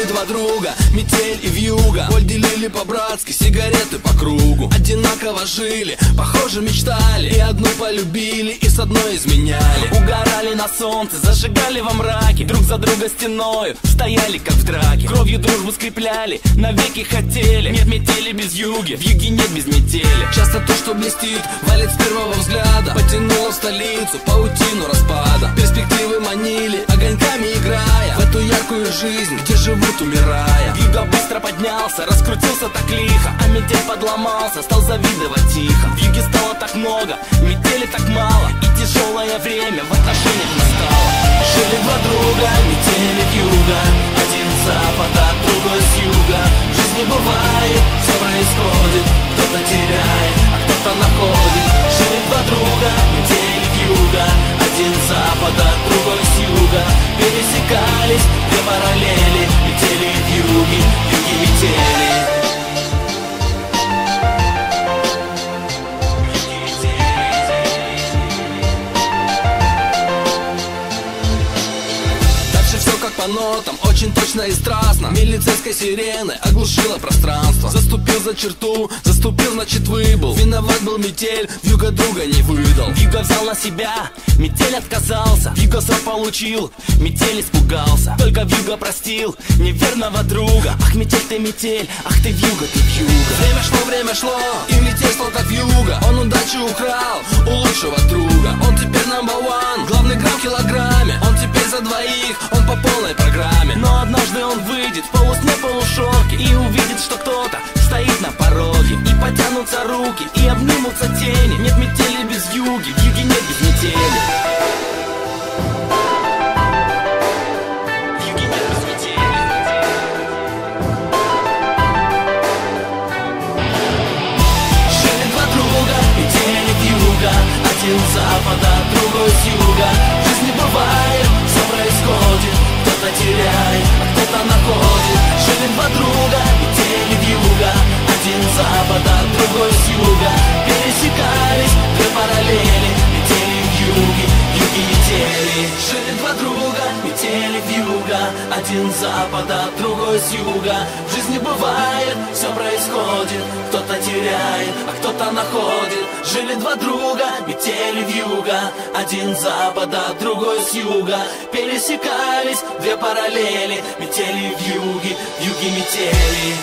Жили два друга, метель и вьюга. Боль делили по-братски, сигареты по кругу. Одинаково жили, похоже мечтали. И одну полюбили, и с одной изменяли. Угорали на солнце, зажигали во мраке. Друг за друга стеною стояли, как в драке. Кровью дружбу скрепляли, навеки хотели. Нет метели без вьюги, вьюги нет без метели. Часто то, что блестит, валит с первого взгляда. Потянуло в столицу паутину распада. Перспективы манили, огоньками играя в эту яркую жизнь, где живут, умирая. Вьюга быстро поднялся, раскрутился так лихо, а метель подломался, стал завидовать тихо. Вьюги стало так много, метели так мало, и тяжелое время в отношениях настало. Жили два друга, метель и вьюга. Один с запада, другой с юга. В жизни бывает, все происходит. Кто-то теряет, а кто-то находит. Жили два друга, метель и вьюга. Один с запада, другой с юга. Пересекались две параллели, метели и вьюги, вьюги метели. По нотам, очень точно и страстно. Милицейской сирены оглушила пространство. Заступил за черту, заступил, значит выбыл. Виноват был метель, вьюга друга не выдал. Вьюга взял на себя, метель отказался. Вьюга срок получил, метель испугался. Только вьюга простил неверного друга. Ах, метель, ах ты вьюга, ты вьюга. Время шло, и метель стал как вьюга. Он удачу украл у лучшего друга. Он теперь number one, главный грамм в килограмме. Он теперь за двоих, он по полной программе. Но однажды он выйдет в полусне, полушорке и увидит, что кто-то стоит на пороге. И потянутся руки, и обнимутся тени. Нет метели без вьюги, вьюги нет без метели. Вьюги нет без метели. Жили два друга, метель и вьюга. Один с запада, другой с юга. В жизни бывает, все происходит. Кто-то теряет, а кто-то находит. Жили два друга, метель и вьюга. Один с запада, другой с юга. Пересекались две параллели, метели и вьюги, вьюги метели. Жили два друга, метель и вьюга. Один с запада, другой с юга. В жизни бывает, все происходит. Кто-то теряет, а кто-то находит. Жили два друга, метель и вьюга. Один с запада, другой с юга. Пересекались две параллели, метели и вьюги, вьюги метели.